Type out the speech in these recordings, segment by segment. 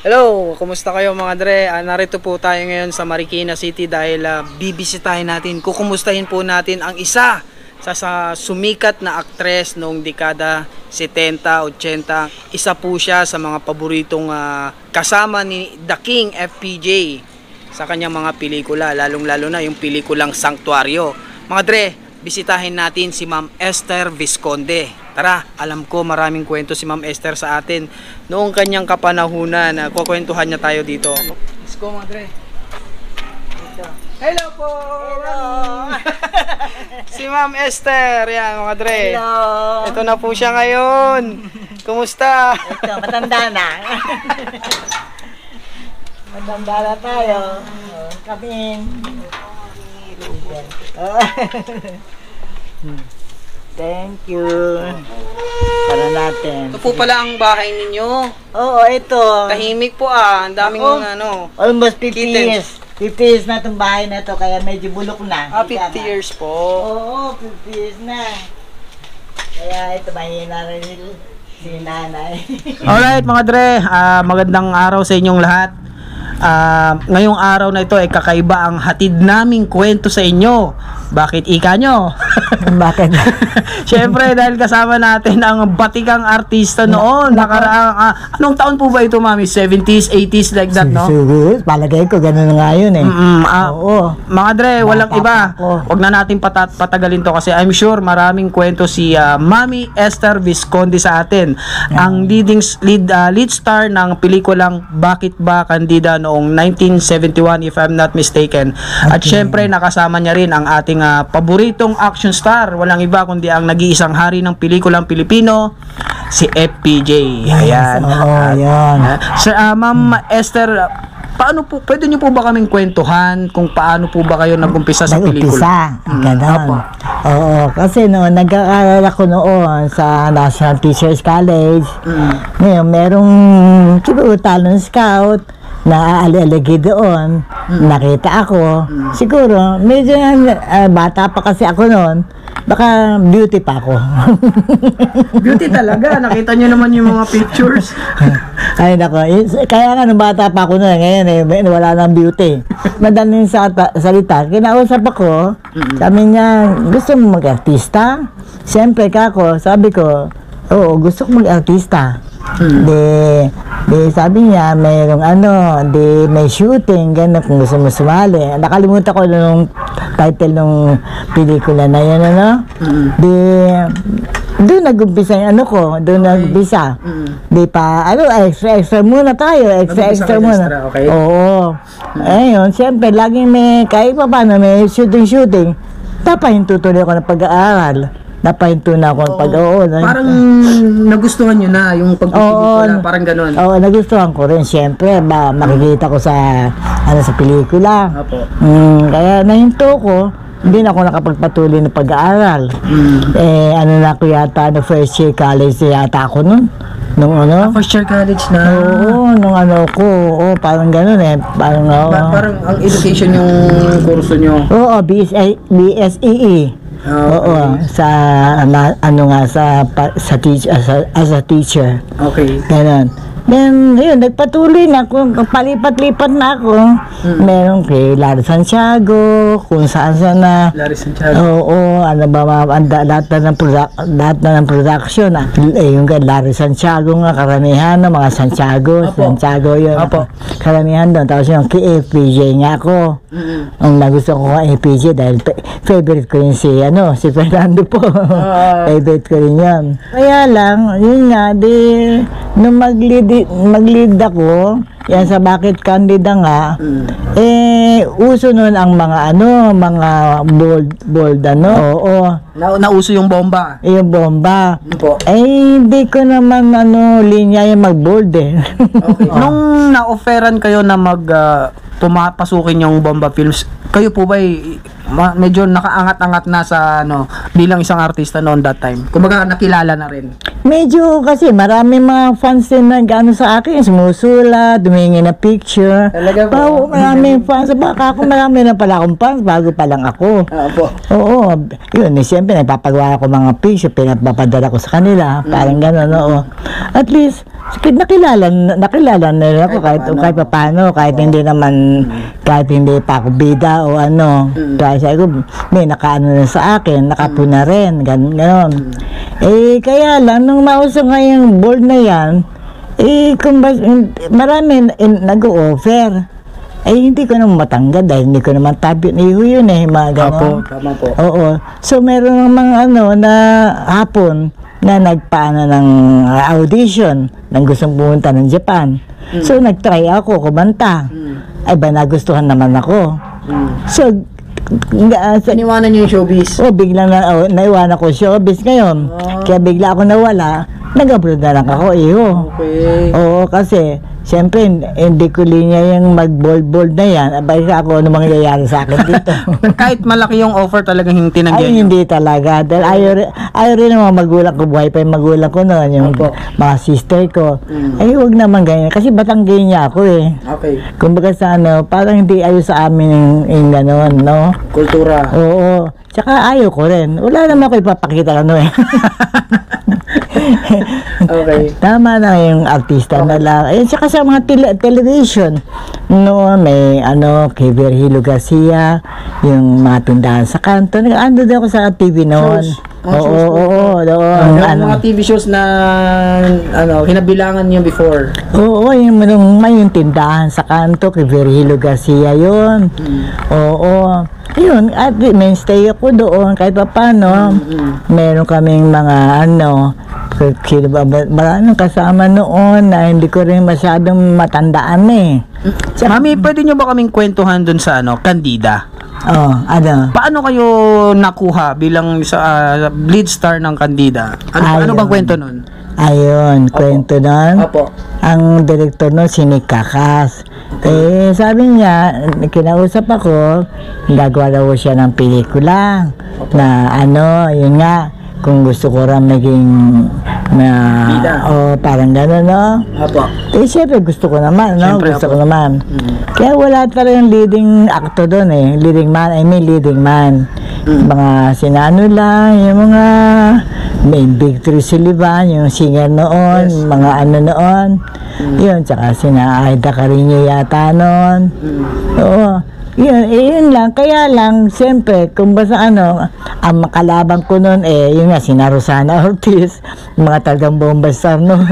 Hello, kumusta kayo mga dre? Narito po tayo ngayon sa Marikina City dahil bibisitahin natin, kukumustahin po natin ang isa sa sumikat na aktres noong dekada 70, 80. Isa po siya sa mga paboritong kasama ni The King FPJ sa kanyang mga pelikula, lalong-lalo na yung pelikulang Sanctuario. Mga dre, bisitahin natin si Ma'am Esther Visconde. Tara, alam ko maraming kwento si Ma'am Esther sa atin noong kanyang kapanahunan. Kukwentuhan niya tayo dito. Let's go mga dre. Hello po! Hello! Si Ma'am Esther, yan mga dre. Hello! Ito na po siya ngayon. Kumusta? Ito, matanda na. Matanda na tayo. Kami. Thank you. Para natin. Ito po pala ang bahay ninyo. Oo, ito. Tahimik po ang daming Almost 50 kittens. years. 50 years na itong bahay na ito, kaya medyo bulok na. 50 years po. Oo, 50 years na. Kaya ito, mahina rin si nanay. Alright mga dre, magandang araw sa inyong lahat. Ngayong araw na ito ay kakaiba ang hatid naming kwento sa inyo. Bakit ika nyo? Bakit? Siyempre dahil kasama natin ang batikang artista noon. Nakaraang, anong taon po ba ito mami? 70s, 80s like that, no? Siguro, palagay ko ganun nga yun eh. Oo. Mga dre, walang iba. Huwag na natin patagalin to kasi I'm sure maraming kwento si Mami Esther Visconde sa atin. Ang lead star ng pelikulang Bakit Ba Kandida noong 1971 if I'm not mistaken. At syempre nakasama niya rin ang ating paboritong action star. Walang iba kundi ang nag-iisang hari ng pelikulang Pilipino, si FPJ. Ayan. Sir, Ma'am Esther, paano po, pwede niyo po ba kaming kwentuhan kung paano po ba kayo nag-umpisa sa pelikula? Ganon. Oo, kasi noon, nag-aaral ako noon sa National Teachers College. Ngayon, merong siguro talent scout na aalagi doon. Nakita ako. Siguro, medyo bata pa kasi ako noon. Baka beauty pa ako. Beauty talaga. Nakita niyo naman yung mga pictures. Ay nako, kaya nga nung bata pa ako noon, ngayon wala nang beauty. Madaling salita, kinausap ako, sabi niya, gusto mo mag-artista? Siyempre kako, sabi ko, oo, gusto ko mag-artista. Di sabi niya, mayroong may shooting, gano'n kung gusto mo sumali. Nakalimutan ko nung title ng pelikula na yun, doon nag-umpisa yung doon nag-umpisa. Di pa, extra muna tayo, extra muna. Okay. Oo. Ayun, siyempre, laging may, kahit pa paano, may shooting. Dapat yung tutuloy ko ng pag-aaral. Napahinto na ako ng pag-aaral. Parang nagustuhan nyo na yung pagpipelikula, parang ganun. Oo, nagustuhan ko rin. Siyempre, makikita ko sa pelikula. Apo. Kaya nahinto ko. Hindi na ako nakapagpatuloy ng pag-aaral. Na ko yata, first year college yata ako nun. First year college na? Oo, parang ganun eh. Parang ang education yung kurso nyo? Oo, BSEE. Oo, sa as a teacher. Okay. Ganon. Then, yun, nagpatuloy na ako, palipat-lipat na ako. Meron kay Larry Santiago, kung saan na. Larry Santiago. Oo, lahat na ng production. Yung kay Larry Santiago nga, karamihan ng mga Santiago. Apo. Santiago yun. Apo. Karamihan doon. Tapos yung kay FPJ nga ako. Ang nagusto ko kay FPJ dahil favorite ko yun si Fernando po. Favorite ko rin yun. Kaya lang, yun nga, nung mag-lead ako, yan sa Bakit Candida nga, uso nun ang mga bold, oo. Nauso yung bomba. Yung bomba. Po. Hindi ko naman, linya yung mag-bold eh. Okay. Nung na-offeran kayo na pasukin yung bomba films, kayo po ba medyo nakaangat-angat na sa bilang isang artista noon that time? Kumbaga nakilala na rin. Medyo kasi marami mga fans din na sa akin, sumusula, dumingi na picture. Talaga po? Oo, maraming fans. Baka ako marami na pala akong fans bago pa lang ako. Opo. Oo, yun, siyempre nagpapagawa ko mga picture, pinapapadala ko sa kanila, parang gano'n, oo. At least, nakilala nila ako kahit paano, kahit hindi naman, kahit hindi pa ako bida o ano. Kaya sabi ko, may nakaano na sa akin, nakapuna rin, gano'n. Kaya lang, nung mausok nga yung board na yan, marami nag-o-offer. Hindi ko naman matanggap dahil hindi ko naman tabi yun mga gano'n. Tama po. Oo. So, meron mga na hapon na nagpaano ng audition nang gustong pumunta ng Japan. So, nag-try ako, kumanta. Nagustuhan naman ako. So, iniwanan niyo yung showbiz? Biglang naiwanan ko showbiz ngayon. Kaya bigla ako nawala, nag-upload na lang ako, Okay. Oo, kasi siyempre, hindi ko linya yung mag-bold na yan. Abay ako, ano mangyayari sa akin dito. Kahit malaki yung offer talagang yung tinanggihan niyo? Hindi talaga. Dahil ayaw rin ng mga magulang ko, buhay pa yung magulang ko noon, yung mga sister ko. Huwag naman ganyan. Kasi Batanggay niya ako Okay. Kumbaga sa parang hindi ayaw sa amin yung gano'n, no? Kultura. Oo. Tsaka ayaw ko rin. Wala naman ako ipapakita Okay. Tama na yung artista na lang. Tsaka sa mga television, may kay Virgilio Garcia, yung mga tindahan sa kanto. Ando din ako sa TV noon. Oo. Mga TV shows na hinabilangan niyo before. Oo, yung tindahan sa kanto kay Virgilio Garcia yun. Oo. Yun, at mainstay ako doon kahit pa paano. Meron kaming mga maraming kasama noon na hindi ko rin masyadong matandaan Mami, pwede nyo ba kaming kwentuhan dun sa Candida? Paano kayo nakuha bilang lead star ng Candida? Ano bang kwento nun? Ayun, kwento nun. Opo. Ang direktor nun, si Nick Kakas. Sabi niya, kinausap ako, gagawa daw siya ng pelikula na yun nga, kung gusto ko rin maging parang gano'n, no? Opo. Siyempre gusto ko naman, no? Siyempre, gusto ko naman. Kaya wala talagang leading actor doon leading man. Mga sinano lang, yung mga may Victory Sullivan, yung singer noon, mga noon. Yun, tsaka sina Aida Carino yata noon. Oo. Yun lang. Kaya lang, siyempre, kung basta ang makalaban ko noon yun nga, sina Rosana Ortiz, mga talagang bomba star noon.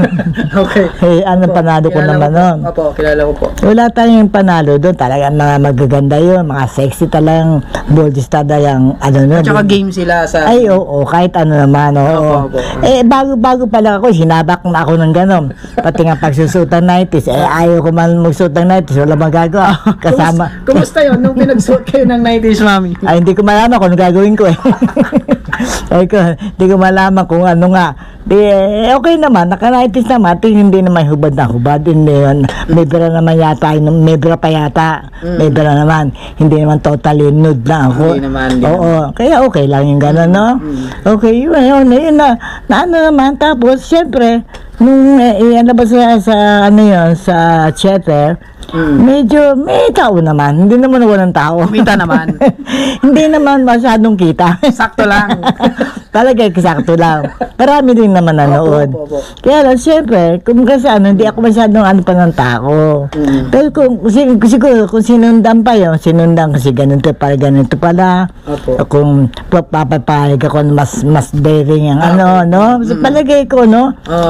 Okay. Panalo ko naman noon. Opo, kilala ko po. Wala tayong panalo doon. Talagang mga magaganda yun, mga sexy talagang bold star yung At saka game sila sa... oo, kahit naman, oo. Opo. Bago pa lang ako, sinabak na ako ng gano'n. Pati nga pagsusuot ng 90s, ayaw ko man magsuot ng 90s, wala magagawa. Kasama. Kumusta yun nung pinagsuot kayo ng 90s, Mami? Hindi ko malaman kung ano gagawin ko hindi ko malaman kung ano nga. Okay naman, naka-90s naman, hindi naman hubad na hubad. May bra naman yata, may bra pa yata. May bra naman, hindi naman totally nude na ako. Hindi naman. Kaya okay lang yung gano'n, no? Okay, yun na naman. Tapos, syempre, nung ialabas sa theater, medyo may tao naman. Hindi naman walang tao. Kumita naman. Hindi naman masyadong kita. Sakto lang. Talaga sakto lang. Marami din naman nanood. Kaya lang, siyempre, kung kasi hindi ako masyadong pa ng tao. Pero siguro, kung sinundan pa yun, sinundan kasi ganito pala. Kung papapayag ako mas daring ang so, palagay ko,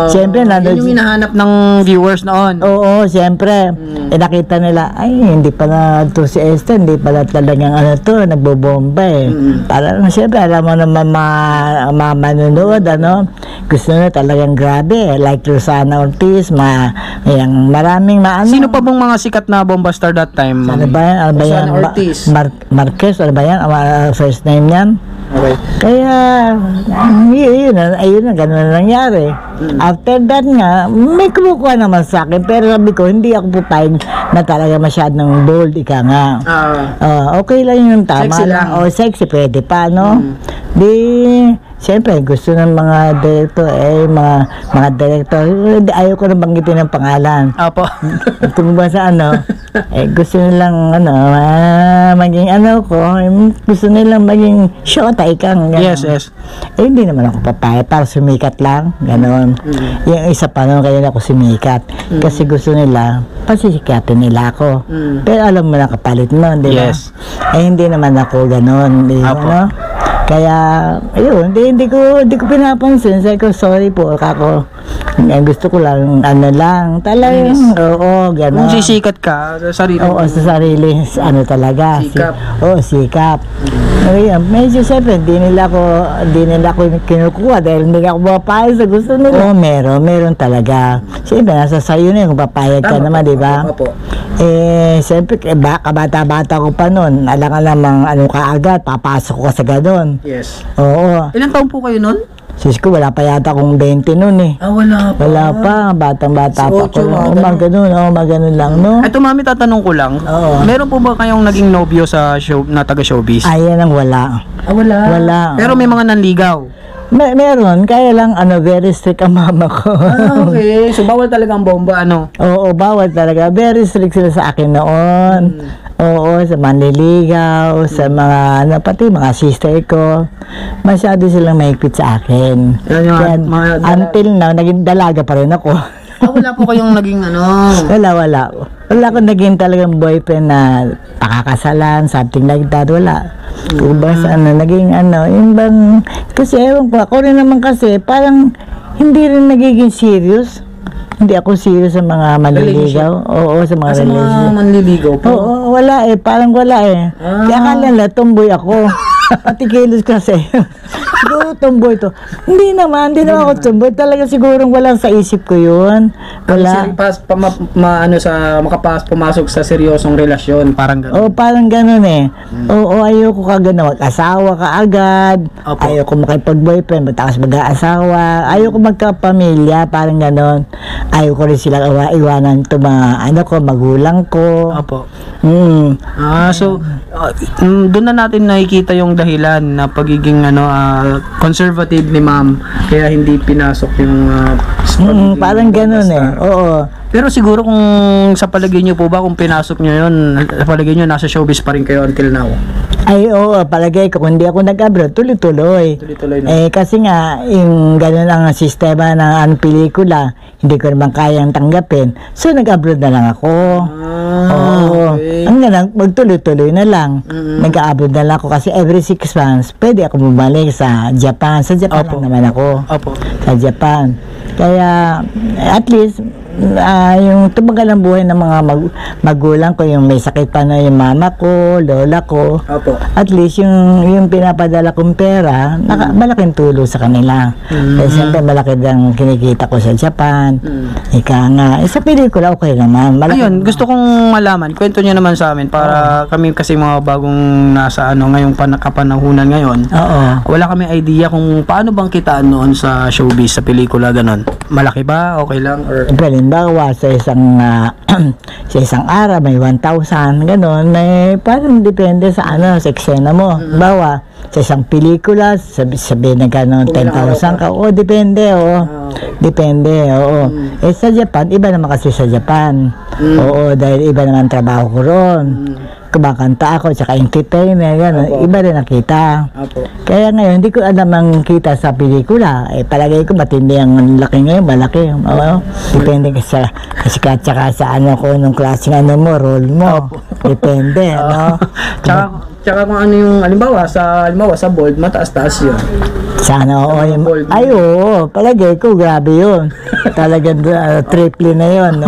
siyempre, yun yung hinahanap ng viewers noon. Oo, siyempre. Nakita nila, hindi pala to si Esther, hindi pala talagang nagbobomba Parang, siyempre, alam mo naman manonood, gusto na talagang grabe, like Rosana Ortiz, maraming Sino pa bang mga sikat na bomba star that time? Ano ba yan? Rosana Ortiz. Marquez, ano ba yan? First name yan? Okay. Kaya, yun na, gano'n na nangyari. After that nga, may kumukuha naman sa akin, pero sabi ko, hindi ako pupayag na talaga masyadong bold, ika nga. Okay lang yung tama. Sexy lang. Sexy, pwede pa, no? siyempre, gusto ng mga director, mga director, ayaw ko na banggitin ng pangalan. Opo. Kung ba sa gusto nilang, maging gusto nilang maging shota, ikang, gano'n. Yes. Hindi naman ako papayag, para sumikat lang, gano'n. Yung isa pa noon, kaya ako sumikat. Kasi gusto nila, pasisikatin nila ako. Pero alam mo na kapalit nun, di ba? Yes. Hindi naman ako gano'n, di ba, Apo. Kaya, ayun, hindi ko pinapansin. Sabi ko, sorry po, kako. Gusto ko lang, talagang, oo, gano'n. Kung sisikat ka sa sarili Oo, sa sarili, talaga. Sikap. Sikap. Ayun, medyo siyempre, di nila ako kinukuha dahil hindi ako papayag sa gusto nila. Oo, meron talaga. Siyempre, nasa sayo na yung papayag ka naman, di ba? Opo. Siyempre, kabata-bata ko pa noon. Alam namang kaagad, papasok ko sa gano'n. Yes. Oo. Ilang taon po kayo nun? Sis ko, wala pa yata akong 20 noon eh. Wala pa. Wala pa, batang-bata pa Ocho, ko. mga Ganun lang, no? Ito, mami, tatanong ko lang. Oo. Meron po ba kayong naging nobyo sa show na taga-showbiz? Ayan ang wala. Wala. Wala. Pero may mga nanligaw. Meron, kaya lang, very strict ang mama ko. Okay. So, bawal talaga ang bomba, Oo, bawal talaga. Very strict sila sa akin noon. Oo, sa manliligaw, sa mga, pati mga sister ko. Masyado silang mahigpit sa akin. Yan yung Kaya, mga until now, naging dalaga pa rin ako. Wala po kayong naging Wala. Wala akong naging talagang boyfriend na pakakasalan, something like that. Wala. Kung ba naging yung bang, kasi ewan ko, ako rin naman kasi, parang hindi rin nagiging serious. Hindi ako serious sa mga manliligaw. Oo, sa mga mga manliligaw po. Oo, wala parang wala Kaya akala nila, tomboy ako. Pati kilos kasi. Siguro tomboy to. Hindi naman ako tomboy. Talaga sigurong walang sa isip ko yun. Wala. Pumasok sa seryosong relasyon, parang gano'n. Oo, parang gano'n Oo, ayoko kagad na mag-asawa ka agad. Opo. Ayoko makipag-boyfriend, tapos mag-aasawa. Ayoko magkapamilya, parang gano'n. Ayoko rin silang iwanan ito mga, magulang ko. Opo. So, doon na natin nakikita yung dahilan na pagiging conservative ni ma'am, kaya hindi pinasok yung parang gano'n Oo. Pero siguro kung sa palagay niyo po ba, kung pinasok niyo yun, sa palagay niyo nasa showbiz pa rin kayo until now? Ay, oo, palagay ko, kung hindi ako nag-abroad, tuloy-tuloy. Tuloy-tuloy Kasi nga, yung gano'n ang sistema ng pelikula, hindi ko naman kayang tanggapin. So, nag-abroad na lang ako. Oo. Okay. Ang ganang, magtuloy-tuloy na lang. Nag-abroad na lang ako kasi every 6 months, pwede ako bumalik sa Japan. Sa Japan Opo. lang naman ako. Opo. Sa Japan. Kaya, at least, yung tumagal ang buhay ng mga magulang ko, yung may sakit pa na yung mama ko, lola ko. Opo. At least, yung pinapadala kong pera, malaking tulong sa kanila. Kasi siyempre, malaki ang kinikita ko sa Japan. Ika nga, sa pelikula, okay naman. Ayun, gusto kong malaman, kwento niyo naman sa amin para kami kasi mga bagong nasa ngayong kapanahunan ngayon. Oo. Wala kami idea kung paano bang kitaan noon sa showbiz, sa pelikula, ganon. Malaki ba? Okay lang? Or... Halimbawa, sa isang araw, may 1,000, gano'n, parang depende sa sa eksena mo. Halimbawa, sa isang pelikula, sabihin na gano'n, 10,000 ka, depende, Depende, sa Japan, iba naman kasi sa Japan. Oo, dahil iba naman trabaho ko ron. Kumakanta ako, tsaka entertainer, gano'n. Iba rin nakita. Kaya ngayon, hindi ko alam ang kita sa pelikula. Palagay ko, matindi ang laki ngayon, malaki. Depende kasi tsaka sa nung klaseng mo, role mo. Depende, Tsaka kung ano yung, halimbawa sa bold, mataas-taas yun. Sana, palagay ko, grabe yun. Talagang triple na yun,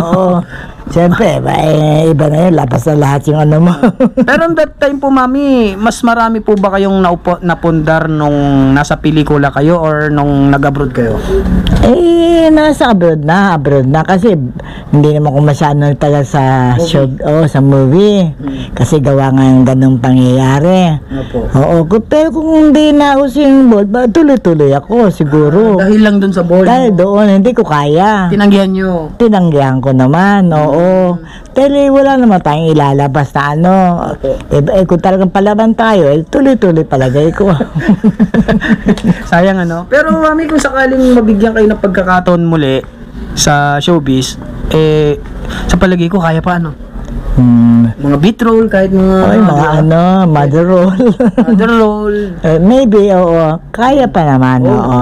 Siyempre, iba na yun, lapas na lahat yung mo. Pero that time po, mami, mas marami po ba kayong napundar nung nasa pelikula kayo or nung nag-abroad kayo? Nasa abroad na kasi hindi naman ko masyadong tagal sa show, sa movie. Kasi gawa nga yung ganung pangyayari. Pero kung hindi na uso yung bold, tuloy-tuloy ako siguro. Dahil lang dun sa bold? Dahil doon, hindi ko kaya. Tinanggihan nyo? Tinanggihan ko naman, Oo. Dahil wala naman tayong ilalabas na ano. Kung talagang palaban tayo, tuloy-tuloy palagay ko. Sayang ano. Pero mami, kung sakaling mabigyan kayo ng pagkakataon muli sa showbiz, sa palagay ko kaya pa ano. Mga beat roll, kahit mga Mother roll. mother roll. Maybe, oo. Kaya pa naman, oo.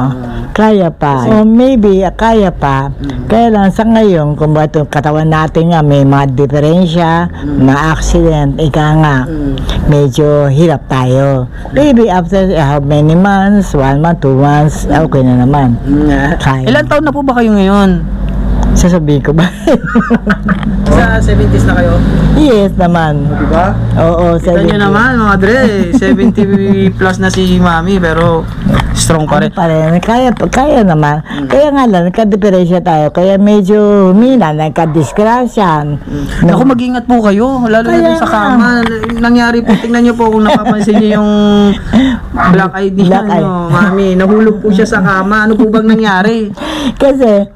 Kaya pa. So, maybe, kaya pa. Kaya lang, sa ngayon, kung ba itong katawan natin nga, may mga diferensya, mga accident, ika nga, medyo hirap tayo. Maybe after how many months, 1 month, 2 months, okay na naman. Kaya. Ilan taon na po ba kayo ngayon? Sasabihin ko ba? Sa 70s na kayo? Yes naman. Diba? Oo, Kita nyo naman mga dre, 70 plus na si mami, pero strong pa rin. Kaya naman. Kaya nga lang, nagka-diferensya tayo. Kaya medyo nagka-disgrasya. Ako, mag-ingat po kayo, lalo na dun sa kama. Nangyari po, tingnan nyo po kung napapansin nyo yung black eye niya, mami. Nahulog po siya sa kama. Ano po bang nangyari? Kasi,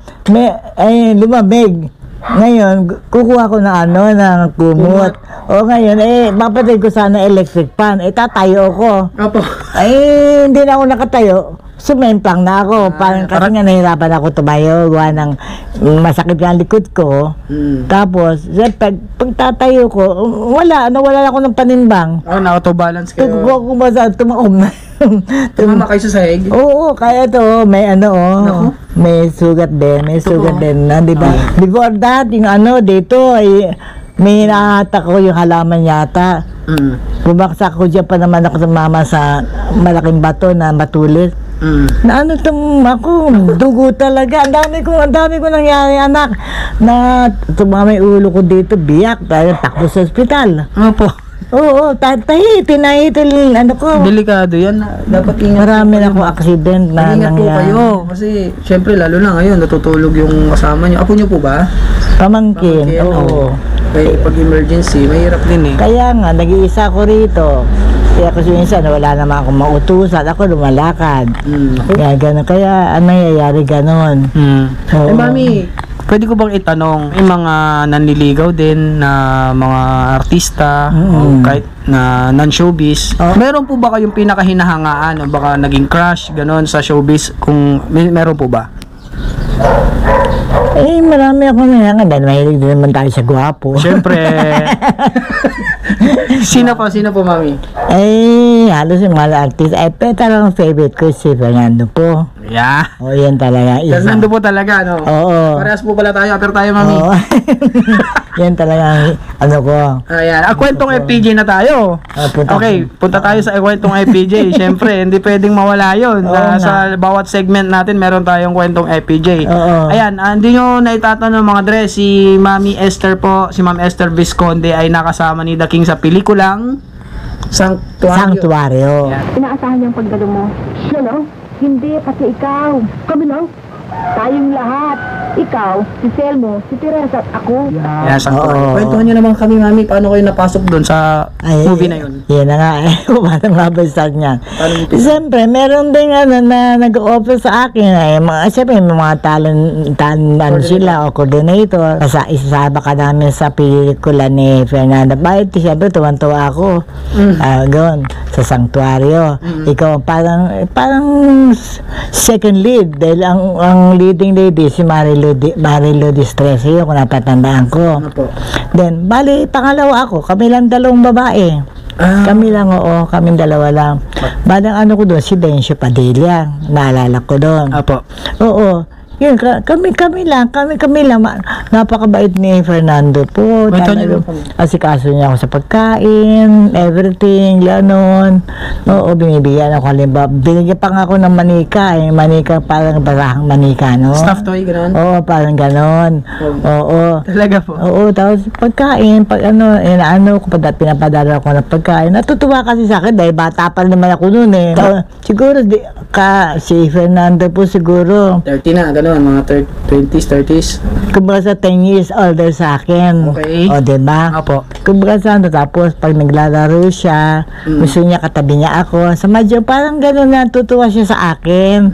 lumabig. Ngayon, kukuha ko ng kumot. O ngayon, papatay ko sana electric fan. Tatayo ko. Opo. Hindi na ako nakatayo. Sumemplang na ako. Kasi nga nahirapan ako tumayo. Gawa ng masakit ang likod ko. Tapos, pagtatayo ko, nawala ako ng panimbang. Na-auto-balance kayo. Tumakom na. Tumama kayo sa sahig? Oo, kaya to, may may sugat din, di ba? Before that, yung dito, may nahatak ko yung halaman yata. Bumaksak ko dyan pa naman ako sa mama sa malaking bato na matulis. Na ako, dugo talaga. Ang dami ko nangyari, anak. Na tumama yung ulo ko dito, biyak, tayo takbo sa ospital. Opo. Oo, tinahitil, ko. Delikado yan. Dapat ingat. Marami na akong accident na ingat po kayo. Kasi, syempre, lalo na ngayon, natutulog yung kasama nyo. Apo nyo po ba? Pamangkin, oo. Kaya pag emergency, mahirap din eh. Kaya nga, nag-iisa ko rito. Kaya kasi minsan, wala naman akong mautusan. Ako lumalakad. Kaya gano'n. Kaya, nangyayari gano'n. Mami, pwede ko bang itanong, yung mga nanliligaw din na mga artista, o kahit na non-showbiz, meron po ba kayong pinakahinahangaan o baka naging crush, gano'n sa showbiz? Kung meron po ba? Marami akong nangyayari. Dahil mahilig din naman tayo sa gwapo. Siyempre. Sino po, mami? Halos yung mga artist. Pero talagang favorite ko si Fernando po. Yeah. Yan talaga. Fernando po talaga, no? Oo. Parehas po pala tayo, pero tayo, mami. Oo. Yan talagang, ko. Ayan. Kwentong FPJ na tayo. Okay, punta tayo sa kwentong FPJ. Siyempre, hindi pwedeng mawala yun. Sa bawat segment natin, meron tayong kwentong FPJ. Ayan, hindi nyo naitatanong mga dre, si Mami Esther po, si Ma'am Esther Visconde ay nakasama ni The King sa pelikulang Sanctuario. Inaasahan niyang pagdalo mo. Siya, no? Hindi, pati ikaw. Kami, no? Tayong lahat. Ikaw, si Selmo, si Teresa at ako. Yeah, Sanctuario. Kwentuhan nyo naman kami, mami, paano kayo napasok doon sa movie na yun? Yan na nga, paano nga ba start niyan? Siyempre, meron din na nag-offer sa akin. Siyempre, may mga talent sila o coordinator. Isasama ka namin sa pelikula ni Fernanda Bayet. Siyempre, tuwan-tuwa ako. Gawin, sa Sanctuario. Ikaw, parang second lead. Dahil ang leading lady, si Marilo Distress, yun kung napatandaan ko. Then, bali, pangalawa ako, kami lang dalawang babae. Kami lang, kaming dalawa lang. Bali, ko doon, si Dencio Padilla, naalala ko doon. Oo. Yun, kami lang. Napakabait ni Fernando po. Asikaso niya ako sa pagkain, everything, gano'n. Oo, binibigyan ako. Halimbawa, binigyan pa nga ako ng manika. Manika, parang barahang manika, no? Stuffed toy, gano'n? Oo, parang gano'n. Oo. Talaga po? Oo, tapos pagkain, pinapadala ko ng pagkain. Natutuwa kasi sa akin dahil bata pa naman ako noon eh. Siguro, si Fernando po siguro. 30 na, gano'n? gano'n, mga 20s, 30s. Kumbaga sa 10 years older sa akin. Okay. O, diba? Opo. Kumbaga sa ano, tapos pag naglalaro siya, gusto niya katabi niya ako. Sa medyo parang gano'n na tutuwa siya sa akin.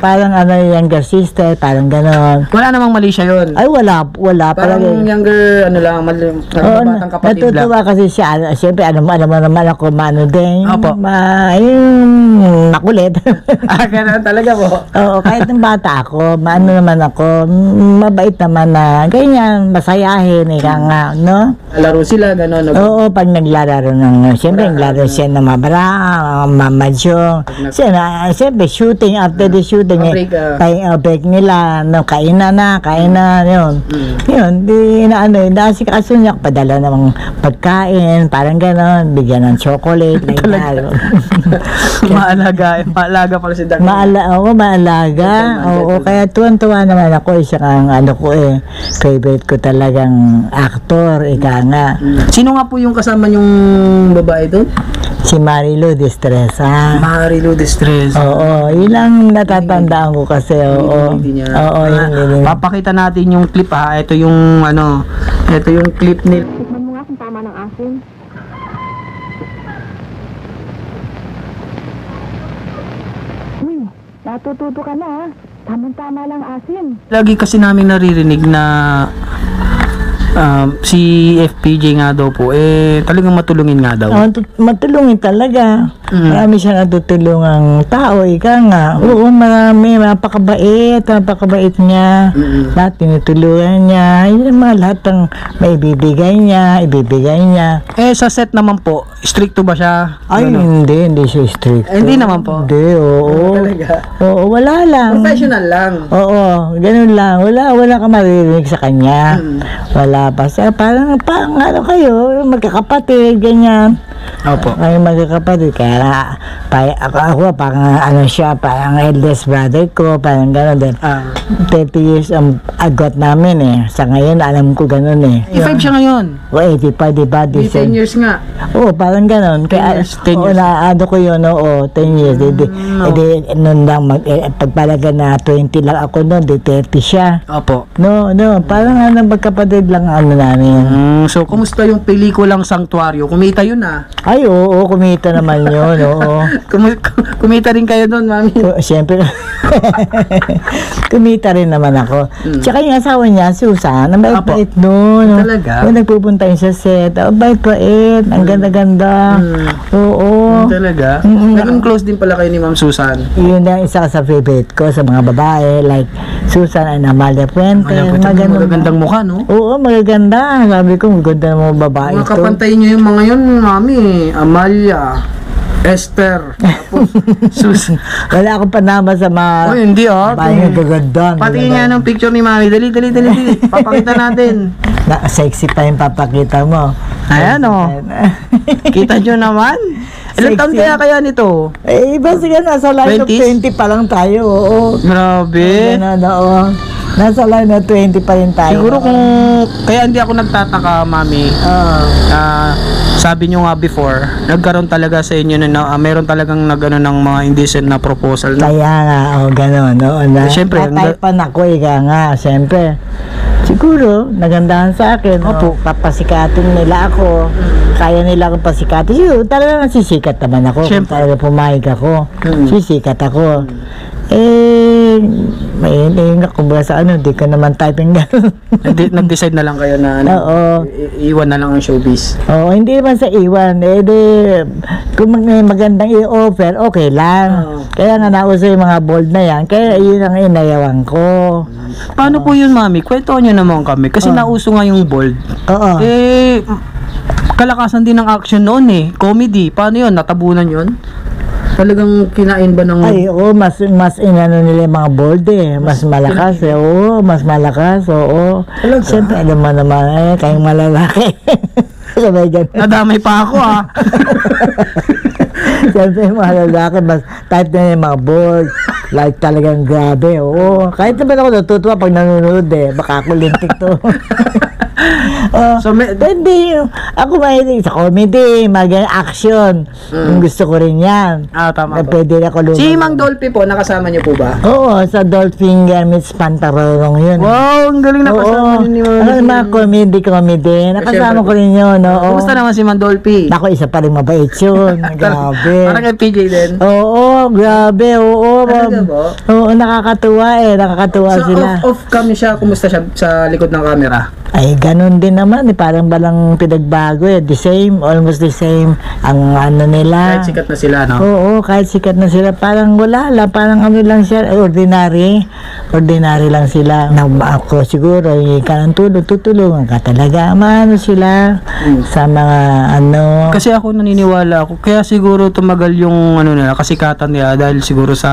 Parang ano, younger sister, parang gano'n. Wala namang mali siya yun. Ay, wala. Parang younger, ano lang, batang kapatid lang. natutuwa kasi siya. Siyempre, alam mo naman ako, maano din. Opo. Yung makulit. Gano'n talaga po. Oo, kahit ng bata ako, maano naman ako, mabait naman na, ganyan, masayahin, ika nga, no? Laro sila, gano'n. Oo, pag naglalaro ng, siyempre, naglalaro siya ng mabara, mamadyo. Siyempre, shooting, after the shooting, break nila, no, kainan na, yun. Yun, di na ano, nasikaso niya, padala ng pagkain, parang gano'n, bigyan ng chocolate, like that. Maalaga pala si Dark. Maalaga. Oo, kaya tuwan-tuwa naman ako. Isa kang ano ko favorite ko talagang aktor, ika nga. Sino nga po yung kasama yung babae doon? Si Marilu Destresa. Marilu Destresa. Oo, yun lang natatandaan ko kasi. Oo, yun. Papakita natin yung clip ha. Ito yung clip ni. Tikman mo nga kung tama ng asin. Uy, natututo ka na ha. Tamang-tama lang asin. Lagi kasi namin naririnig na si FPJ nga daw po, talagang matulungin nga daw. Matulungin talaga. Marami siya natutulungang tao, ika nga. Oo, marami, napakabait niya. Lahat tinutulungan niya. Yun ang mga lahat ng ibibigay niya. Sa set naman po, stricto ba siya? Ay, hindi siya strict. Hindi naman po. Hindi, oo. Talaga? Oo, wala lang. Professional lang. Oo, ganun lang. Wala ka maririnig sa kanya. Wala pa siya. Parang ano kayo, magkakapatid, ganyan. Opo. Ay, magkakapatid. Kaya, ako, parang ano siya, parang eldest brother ko, parang gano'n din. 30 years ang agot namin Sa ngayon, alam ko gano'n 85 siya ngayon. O, 85, diba? 10 years nga. Oo, parang gano'n. Kaya, 10 years. naano ko yun, 10 years. Nun lang, pagpalaga na 20 lang ako noon, 30 siya. Opo. No, parang magkapatid lang ano namin. So, kumusta yung pelikulang Sanctuario? Kumita yun Ay, oo, kumita naman yun, oo. Kumita rin kayo doon, mami. Siyempre, kumita rin naman ako. Tsaka yung asawa niya, Susan, ang bait-bait nun. Talaga? Yung nagpupunta yun sa set, bait-bait, ang ganda-ganda. Oo. Talaga? Naging close din pala kayo ni Ma'am Susan. Yun ang isa sa favorite ko sa mga babae, like Susan and Amalia Puente. Magagandang mukha, no? Oo, magaganda. Sabi ko, maganda ng mga babae Mga kapantay niyo yung mga yun, mami. Amalia, Esther, tapos Sus. Wala akong panama sa mga hindi babae gaganda. Patingin nga ng picture ni mami. Dali. Papakita natin. Sexy pa yung papakita mo. Ayan Kita nyo naman. Ilang taon kaya nito? Iba sige, nasa line of 20 pa lang tayo. Oo. Grabe. Nasa line of 20 pa rin tayo. Siguro kung kaya hindi ako nagtataka, mami. Sabi nyo nga before, nagkaroon talaga sa inyo na meron talagang nagano ng mga indecent na proposal. Kaya nga, gano'n. Siyempre, nataypan ako, nga, siyempre. Siguro, nagandahan sa akin. Opo. Papasikatin nila ako. Kaya nila akong pasikatin. Siguro, talagang sisikat naman ako. Siyempre. Kung talaga pumayag ako, sisikat ako. May kumbaga sa di ka naman typing gano'n. Nag-decide na lang kayo na iwan na lang ang showbiz. Oo, hindi naman sa iwan. Kung may magandang i-offer, okay lang. Kaya nga nauso yung mga bold na yan. Kaya yun ang inayawan ko. Paano po yun, mami? Kwento nyo naman kami. Kasi nauso nga yung bold. Oo. Kalakasan din ng action noon Comedy. Paano yun? Natabunan yun? Talagang kinain ba ng... Ay, mas inano nila yung mga bold Mas malakas Oo, mas malakas. Oo. Talaga? Siyempre, alam mo naman kayong malalaki. Sabay ganun. Nadamay pa ako Siyempre, yung mga lalaki, mas type na yung mga bold. Like talagang grabe. Oo. Kahit naman ako natutuwa pag nanonood Baka ako lintik to. Oh, So, hindi. Ako mahilig sa comedy, action. Gusto ko rin yan. tama po. Pwede na ako lumabas. Si Mang Dolphy po, nakasama niyo po ba? Oo, sa Dolphin Meets Pantarong yun. Wow, ang galing nakasama Oo, niyo ni ano, mga comedy. Nakasama ko rin yun, oo. Kumusta naman si Mang Dolphy? Ako, isa pa rin mabait yun. Grabe. Parang kay PJ din. Oo, grabe, oo. Talaga ba? Oo, nakakatuwa nakakatuwa So, sila. off-cam siya, kumusta siya sa likod ng camera? Ay, ganun din naman, parang balang pinagbago the same, almost the same, ang ano nila. Kahit sikat na sila, no? Oo, kahit sikat na sila, parang wala lang, parang ano lang siya, ordinary lang sila. Na ako siguro, ka ng tulong, tutulungan ka talaga, maano sila sa mga ano. Kasi ako naniniwala ako, kaya siguro tumagal yung ano nila, kasikatan nila dahil siguro sa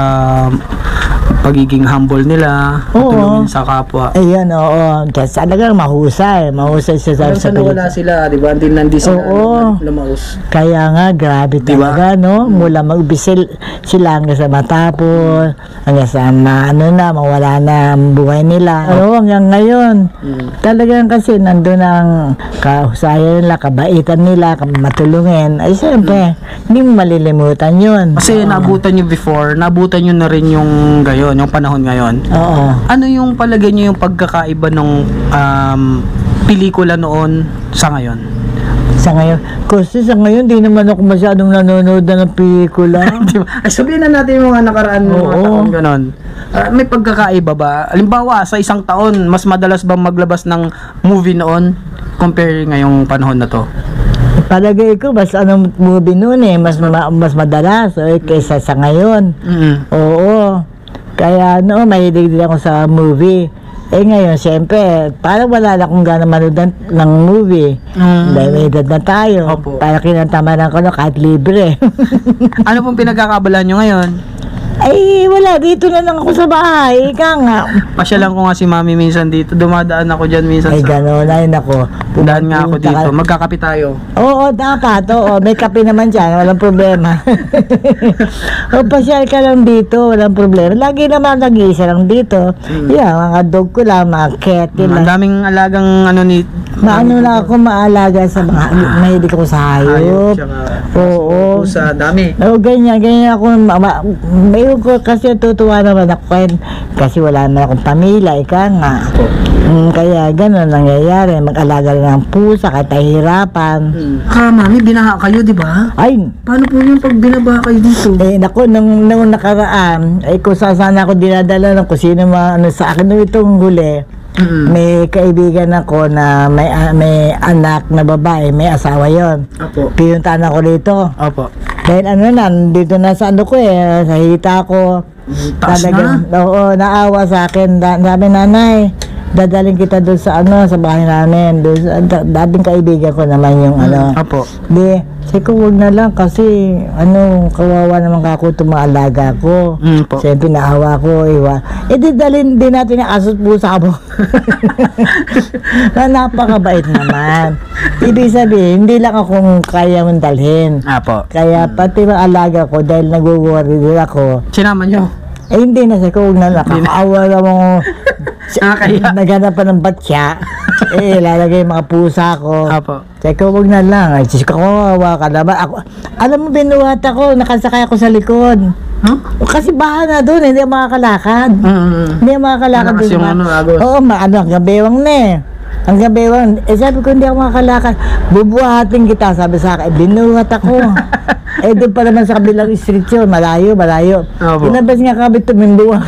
pagiging humble nila, patulungin sa kapwa. Ayan, oo. Kasi talagang mahusay siya Pero sa nawala sila, di ba? Hindi sila Oo. lumaos. Kaya nga, grabe Diba? talaga, no? Mula mag-ubisil sila hanggang sa matapos, hanggang sa mawala na ang buhay nila. Ano, hanggang ngayon. Talagang kasi nandun ang kahusayan nila, kabaitan nila, matulungin. Ay, siyempre, hindi mo malilimutan yun. Kasi naabutan nyo before, naabutan nyo na rin yung gayon, yung panahon ngayon. Oo. Ano yung palagay nyo yung pagkakaiba ng pelikula noon sa ngayon? Sa ngayon, kasi sa ngayon, di naman ako masyadong nanonood na ng pelikula. Diba? Ay, sabihin na natin yung mga nakaraan ng mga Oo. taon ganon. May pagkakaiba ba? Halimbawa, sa isang taon, mas madalas bang maglabas ng movie noon compare ngayong panahon na to? Palagay ko, mas anong movie noon mas madalas kaysa sa ngayon. Oo. Kaya mahilig din ako sa movie. Ngayon, siyempre, parang wala na akong gana manood ng movie. Dahil may edad na tayo. Opo. Para kinantamanan ko kahit libre. Ano pong pinagkakabalan nyo ngayon? Ay, wala. Dito na lang ako sa bahay. Ika nga. Pasyalan ko nga si Mami minsan dito. Dumadaan ako dyan minsan Ay, gano'n. Ay, nako. Daan nga ako dito. Magkakape tayo. Oo, dapat. Oo, may kape naman dyan. Walang problema. O, pasyal ka lang dito. Walang problema. Lagi naman nag-iisa lang dito. Yeah, mga dog ko lang, mga cat Ang lang. daming alagang ano ni... Maano na ako maalaga sa mga... Mahilig ako sa hayop. Oo. Sa dami. Oo, ganyan ako. Mayroon ko kasi tutuwa naman ako kasi wala naman akong pamilya, ika nga. Kaya gano'n nangyayari. Mag-alaga rin ng pusa kahit nahihirapan. Mami, binaha kayo, di ba? Ay, Paano po yung pag binabaha kayo dito? naku, nung nakaraan, kung saan ako dinadala ng kung sino sa akin nung itong huli, may kaibigan ako na may anak na babae, may asawa yon. Apo. Pinuntahan ako dito. Apo. Dahil dito na sa ko sa hita ko. Taas na? Oo, naawa sa akin. Sabi, nanay, dadaling kita doon sa sa bahay namin. Doon sa dating kaibigan ko naman yung Apo. Di, sabi ko, huwag na lang kasi kawawa naman ako tumaalaga ko. Po. Siyempre naawa ko, dalhin din natin ang asos pusa mo. Na napakabait naman. Ibig sabihin, hindi lang akong kaya mong dalhin. Apo. Kaya pati mga alaga ko, dahil nag-worry din ako, Sinama nyo? hindi na sa huwag na nakakaawa na mo. Nakakaya. Naghanap pa ng batya. Lalagay yung mga pusa ko. Apo. Teka, huwag na lang. Ay, Diyos ko, kawawa ka naman. Alam mo, binuhat ako. Nakasakay ako sa likod. Huh? Kasi baha na doon. Hindi ako makakalakad. Hindi ako makakalakad Malakas yung doon. agos. Oo, hanggang bewang na eh. Hanggang bewang. Sabi ko, hindi ako makakalakad. Bubuhatin kita, sabi sa akin. Binuhat ako. Doon pa naman sa kabilang street yun. Malayo. Opo. Inabas nga kami tuminduwa.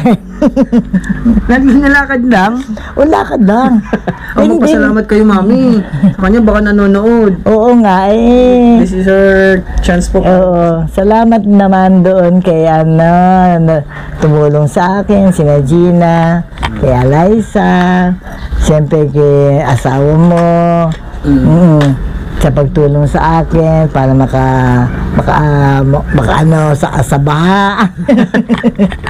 Nalakad lang? O, lakad lang. Ako, pasalamat kayo, Mami. Sa kanya baka nanonood. Oo nga, This is our chance po. Oo, salamat naman doon kay na tumulong sa akin, sina Gina, kay Eliza, siyempre kay asawa mo, sa pagtulong sa akin para baka ano, sa baha.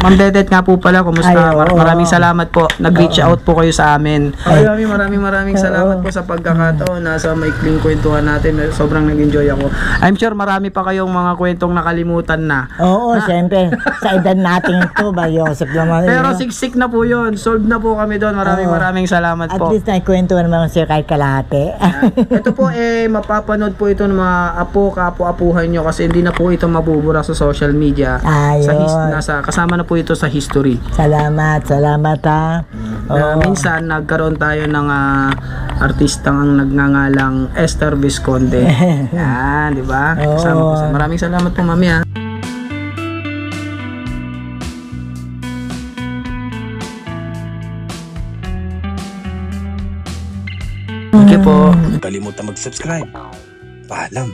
Ma'am Dedet nga po pala, kumusta? Ay, oo. Maraming salamat po. Nag-reach out po kayo sa amin. Ay, maraming salamat po sa pagkakataon. Nasa maikling kwentuhan natin. Sobrang nag-enjoy ako. I'm sure marami pa kayong mga kwentong nakalimutan na. Oo, siyempre. Sa edad natin ito, ba, Joseph naman. Pero siksik na po yun. Solved na po kami doon. Maraming salamat At po. least naikwento naman sir kahit kalahati. Ito po mapapanood po ito ng mga kapo-apuhan nyo kasi hindi na po ito mabubura sa social media. Ayun. Kasama na po ito sa history. Salamat ha. Minsan nagkaroon tayo ng artistang nagngangalang Esther Visconde. Yan, di ba? Kasama po siya. Maraming salamat po, mami. Thank you po. Huwag kalimutan mag-subscribe. Paalam.